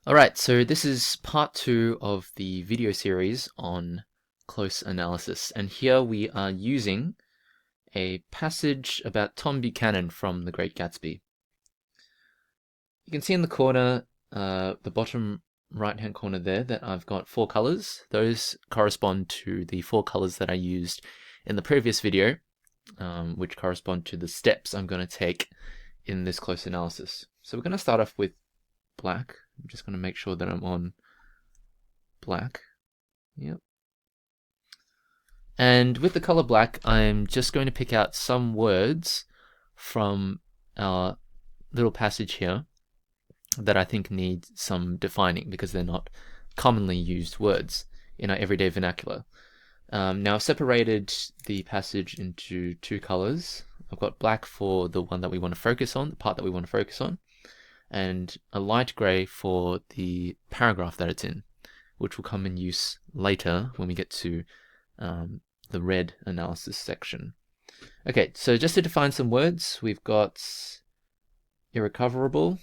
Alright, so this is part 2 of the video series on close analysis, and here we are using a passage about Tom Buchanan from The Great Gatsby. You can see in the corner, the bottom right-hand corner there, that I've got 4 colors. Those correspond to the 4 colors that I used in the previous video, which correspond to the steps I'm going to take in this close analysis. So we're going to start off with black. I'm just going to make sure that I'm on black. Yep. And with the color black, I'm just going to pick out some words from our little passage here that I think need some defining because they're not commonly used words in our everyday vernacular. Now I've separated the passage into 2 colors. I've got black for the one that we want to focus on, the part that we want to focus on, and a light gray for the paragraph that it's in, which will come in use later when we get to the red analysis section. Okay, so just to define some words, we've got irrecoverable,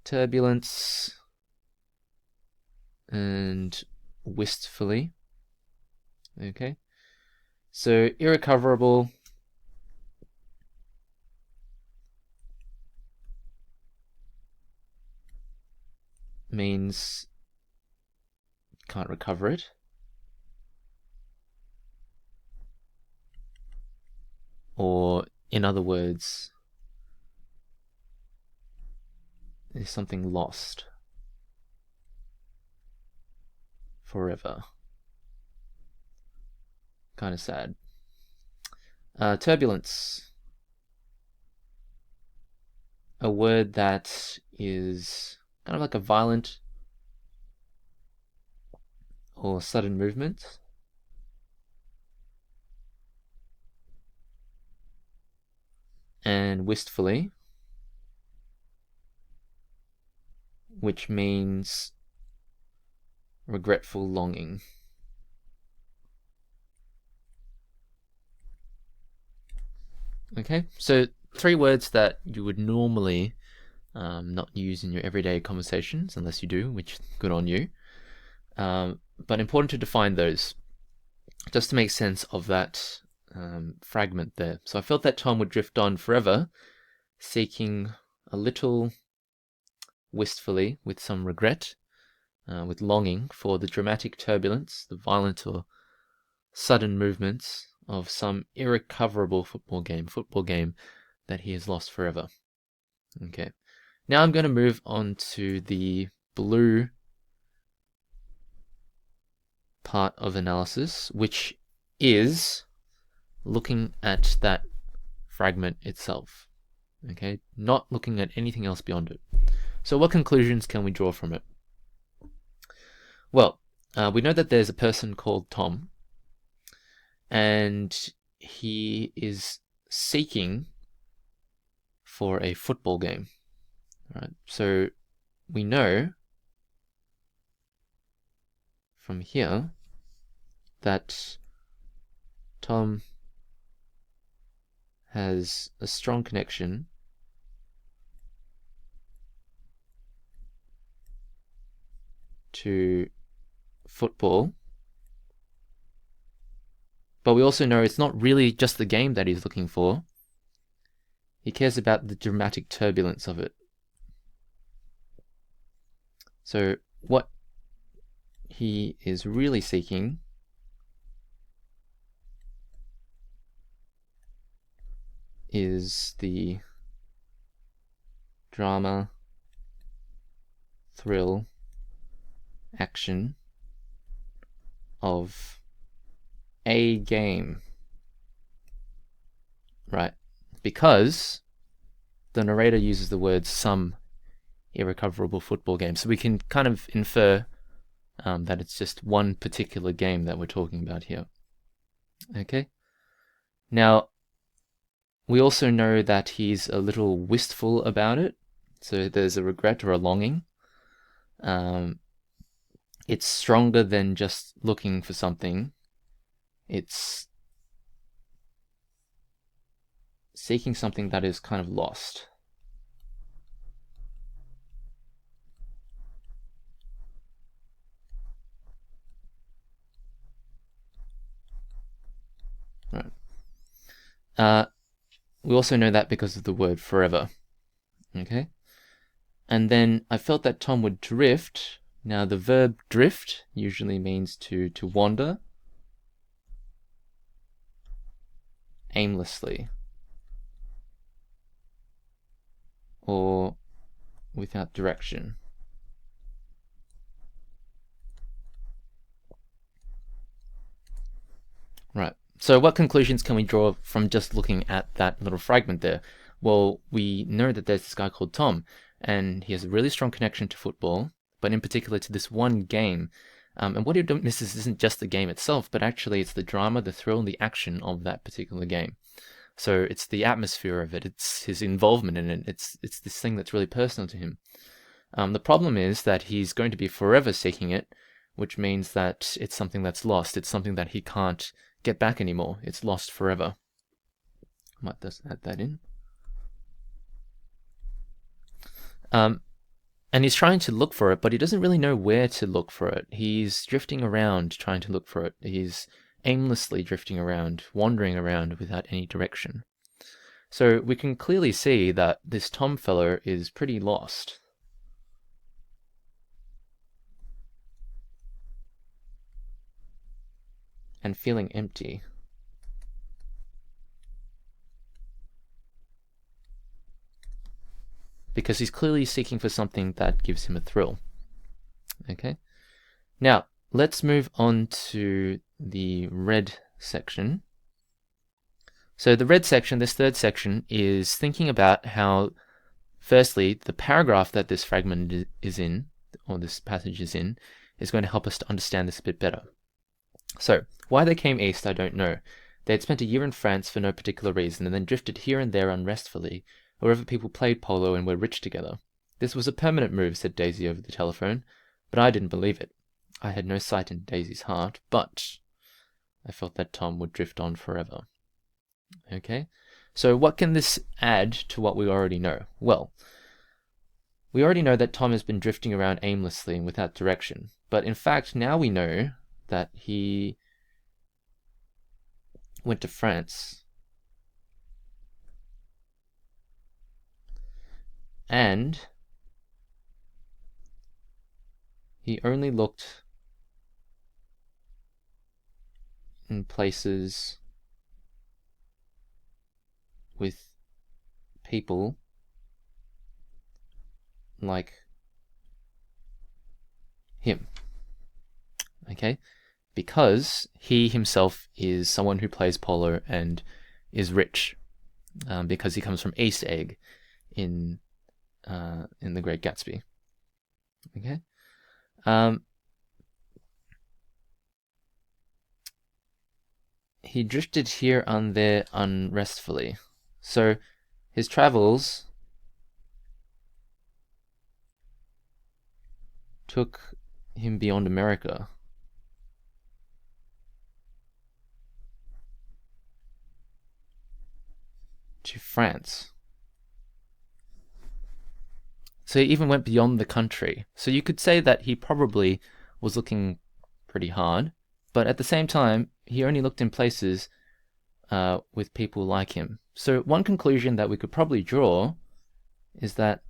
turbulence, and wistfully. Okay, so irrecoverable means can't recover it. Or, in other words, is something lost forever. Kind of sad. Turbulence. A word that is kind of like a violent or sudden movement. And wistfully, which means regretful longing. Okay, so 3 words that you would normally not use in your everyday conversations, unless you do, which good on you. But important to define those, just to make sense of that fragment there. So I felt that Tom would drift on forever, seeking a little wistfully, with some regret, with longing for the dramatic turbulence, the violent or sudden movements of some irrecoverable football game that he has lost forever. Okay, now I'm going to move on to the blue part of analysis, which is looking at that fragment itself. Okay, not looking at anything else beyond it. So what conclusions can we draw from it? Well, we know that there's a person called Tom, and he is seeking for a football game. Right? So we know from here that Tom has a strong connection to football, but we also know it's not really just the game that he's looking for. He cares about the dramatic turbulence of it. So what he is really seeking is the drama, thrill, action of a game. Right? Because the narrator uses the word some irrecoverable football game. So we can kind of infer that it's just one particular game that we're talking about here. Okay? Now, we also know that he's a little wistful about it. So there's a regret or a longing. It's stronger than just looking for something. It's seeking something that is kind of lost. We also know that because of the word forever. Okay? And then I felt that Tom would drift. Now the verb drift usually means to wander aimlessly or without direction. Right. So what conclusions can we draw from just looking at that little fragment there? Well, we know that there's this guy called Tom, and he has a really strong connection to football, but in particular to this one game. And what he misses isn't just the game itself, but actually it's the drama, the thrill, and the action of that particular game. So it's the atmosphere of it, it's his involvement in it, it's this thing that's really personal to him. The problem is that he's going to be forever seeking it, which means that it's something that's lost. It's something that he can't get back anymore. It's lost forever. Might just add that in. And he's trying to look for it, but he doesn't really know where to look for it. He's drifting around trying to look for it. He's aimlessly drifting around, wandering around without any direction. So we can clearly see that this Tom fellow is pretty lost. And feeling empty. Because he's clearly seeking for something that gives him a thrill. Okay? Now, let's move on to the red section. So the red section, this third section, is thinking about how, firstly, the paragraph that this fragment is in, or this passage is in, is going to help us to understand this a bit better. So, why they came east, I don't know. They had spent a year in France for no particular reason, and then drifted here and there unrestfully, wherever people played polo and were rich together. This was a permanent move, said Daisy over the telephone, but I didn't believe it. I had no sight in Daisy's heart, but I felt that Tom would drift on forever. Okay, so what can this add to what we already know? Well, we already know that Tom has been drifting around aimlessly and without direction, but in fact now we know that he went to France and he only looked in places with people like him. Okay? Because he himself is someone who plays polo and is rich, because he comes from East Egg in The Great Gatsby. Okay? He drifted here and there unrestfully. So his travels took him beyond America. To France. So he even went beyond the country. So you could say that he probably was looking pretty hard, but at the same time, he only looked in places with people like him. So one conclusion that we could probably draw is that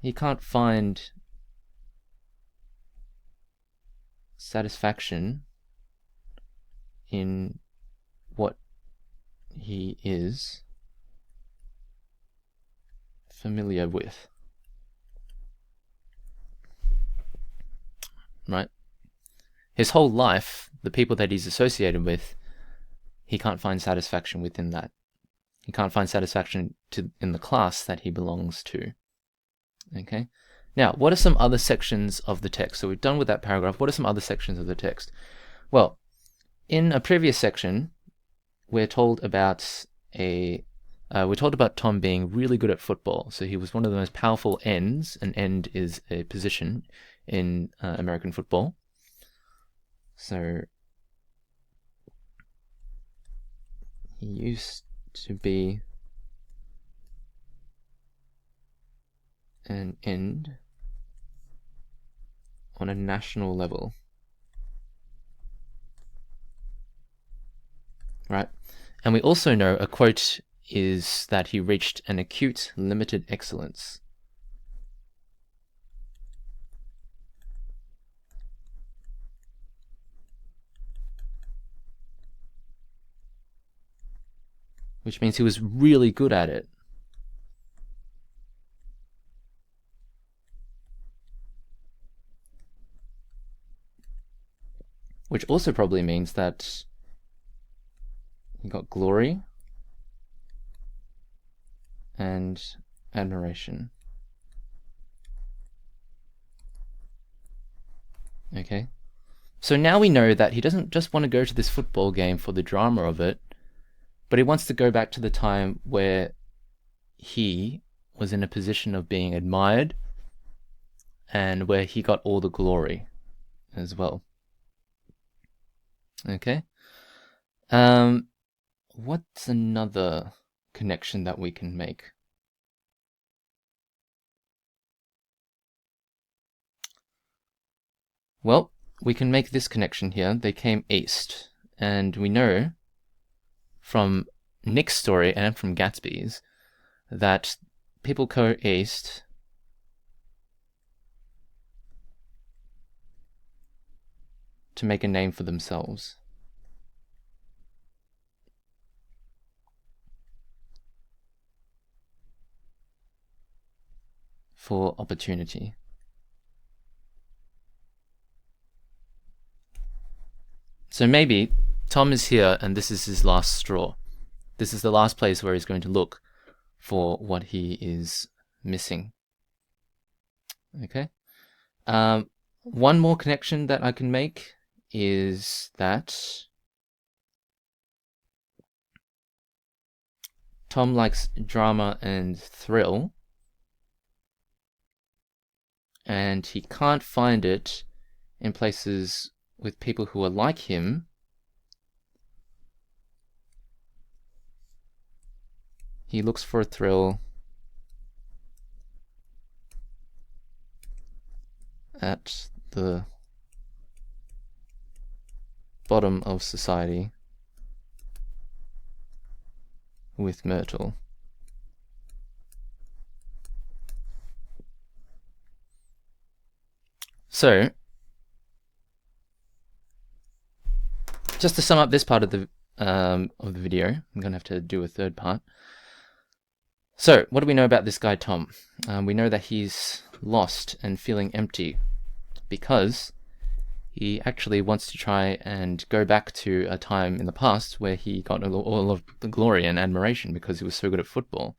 he can't find satisfaction in what he is familiar with. Right? His whole life, the people that he's associated with, he can't find satisfaction within that. He can't find satisfaction in the class that he belongs to. Okay? Now, what are some other sections of the text? So we've done with that paragraph. What are some other sections of the text? Well, in a previous section, we're told about Tom being really good at football. So he was one of the most powerful ends. An end is a position in American football. So he used to be an end on a national level. right? And we also know a quote is that he reached an acute limited excellence. Which means he was really good at it. Which also probably means that he got glory and admiration. Okay. So now we know that he doesn't just want to go to this football game for the drama of it, but he wants to go back to the time where he was in a position of being admired and where he got all the glory as well. Okay. What's another connection that we can make? Well, we can make this connection here. They came east, and we know from Nick's story and from Gatsby's that people go east to make a name for themselves. For opportunity. So maybe Tom is here and this is his last straw. This is the last place where he's going to look for what he is missing. Okay. One more connection that I can make is that Tom likes drama and thrill, and he can't find it in places with people who are like him. He looks for a thrill at the bottom of society with Myrtle. So, just to sum up this part of the video, I'm going to have to do a third part. So, what do we know about this guy Tom? We know that he's lost and feeling empty because he actually wants to try and go back to a time in the past where he got all of the glory and admiration because he was so good at football.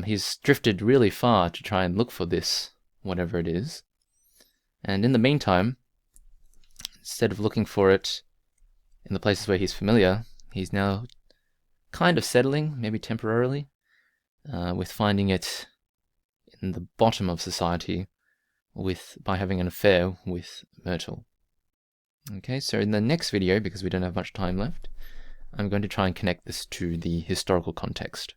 He's drifted really far to try and look for this, whatever it is. And in the meantime, instead of looking for it in the places where he's familiar, he's now kind of settling, maybe temporarily, with finding it in the bottom of society by having an affair with Myrtle. Okay, so in the next video, because we don't have much time left, I'm going to try and connect this to the historical context.